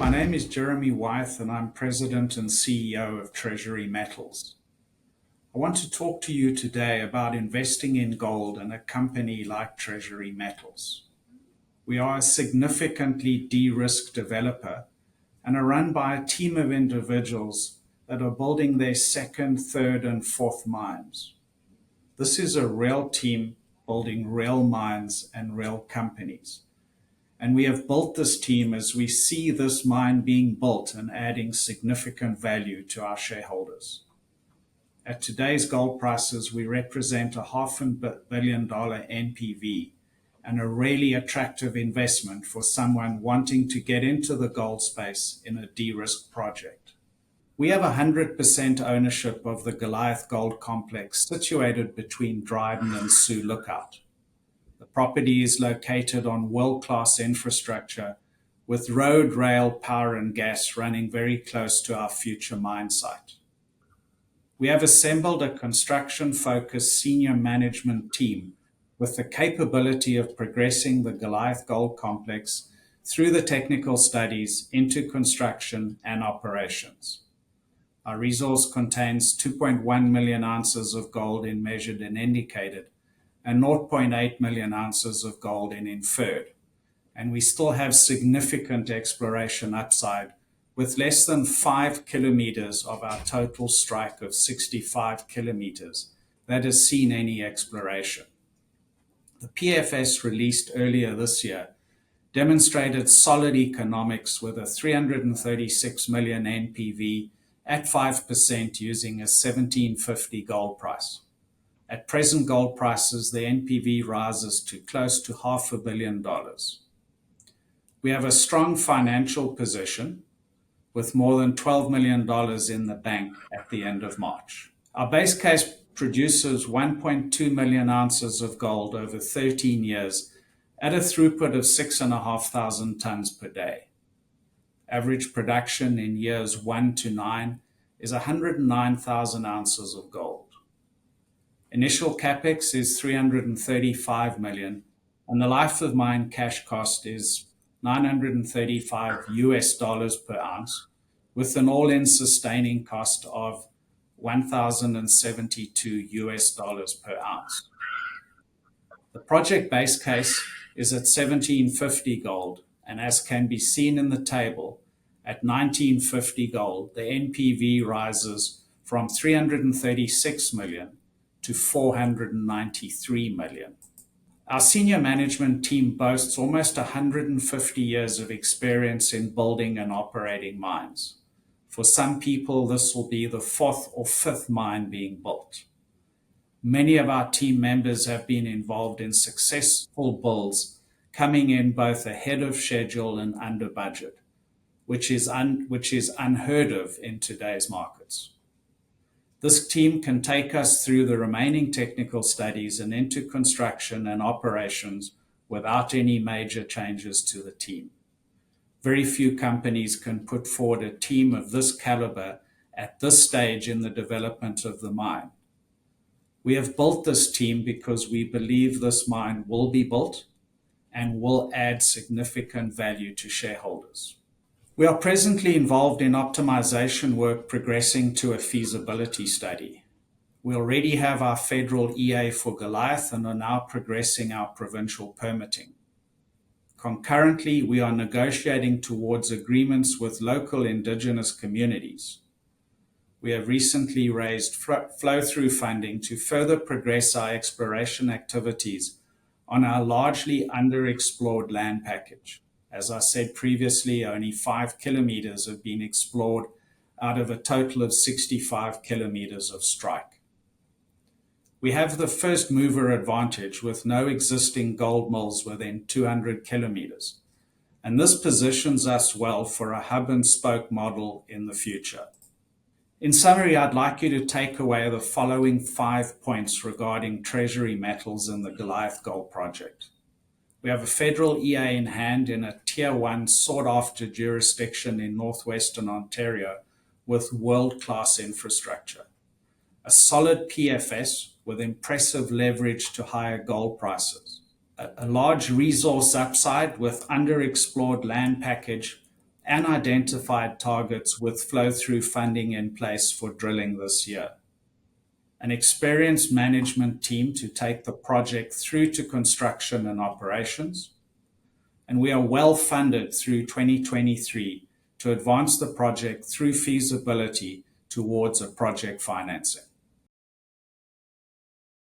My name is Jeremy Wyeth, and I'm President and CEO of Treasury Metals. I want to talk to you today about investing in gold in a company like Treasury Metals. We are a significantly de-risked developer and are run by a team of individuals that are building their second, third, and fourth mines. This is a real team building real mines and real companies. And we have built this team as we see this mine being built and adding significant value to our shareholders. At today's gold prices, we represent a $500 million NPV and a really attractive investment for someone wanting to get into the gold space in a de-risked project. We have 100% ownership of the Goliath Gold Complex situated between Dryden and Sioux Lookout. The property is located on world-class infrastructure with road, rail, power and gas running very close to our future mine site. We have assembled a construction-focused senior management team with the capability of progressing the Goliath Gold Complex through the technical studies into construction and operations. Our resource contains 2.1 million ounces of gold in measured and indicated, and 0.8 million ounces of gold in inferred. And we still have significant exploration upside with less than 5 kilometers of our total strike of 65 kilometers that has seen any exploration. The PFS released earlier this year demonstrated solid economics with a 336 million NPV at 5% using a $1,750 gold price. At present gold prices, the NPV rises to close to $500 million. We have a strong financial position with more than $12 million in the bank at the end of March. Our base case produces 1.2 million ounces of gold over 13 years at a throughput of 6,500 tons per day. Average production in years 1 to 9 is 109,000 ounces of gold. Initial capex is $335 million, and the life of mine cash cost is $935 per ounce, with an all-in sustaining cost of $1,072 per ounce. The project base case is at $1,750 gold, and as can be seen in the table, at $1,950 gold, the NPV rises from $336 million to $493 million. Our senior management team boasts almost 150 years of experience in building and operating mines. For some people, this will be the fourth or fifth mine being built. Many of our team members have been involved in successful builds, coming in both ahead of schedule and under budget, which is unheard of in today's markets. This team can take us through the remaining technical studies and into construction and operations without any major changes to the team. Very few companies can put forward a team of this caliber at this stage in the development of the mine. We have built this team because we believe this mine will be built and will add significant value to shareholders. We are presently involved in optimization work progressing to a feasibility study. We already have our federal EA for Goliath and are now progressing our provincial permitting. Concurrently, we are negotiating towards agreements with local indigenous communities. We have recently raised flow-through funding to further progress our exploration activities on our largely underexplored land package. As I said previously, only 5 kilometers have been explored out of a total of 65 kilometers of strike. We have the first mover advantage with no existing gold mills within 200 kilometers, and this positions us well for a hub and spoke model in the future. In summary, I'd like you to take away the following 5 points regarding Treasury Metals and the Goliath Gold Project. We have a federal EA in hand in a Tier 1 sought-after jurisdiction in northwestern Ontario with world-class infrastructure. A solid PFS with impressive leverage to higher gold prices. A large resource upside with underexplored land package and identified targets with flow-through funding in place for drilling this year. An experienced management team to take the project through to construction and operations, and we are well funded through 2023 to advance the project through feasibility towards a project financing.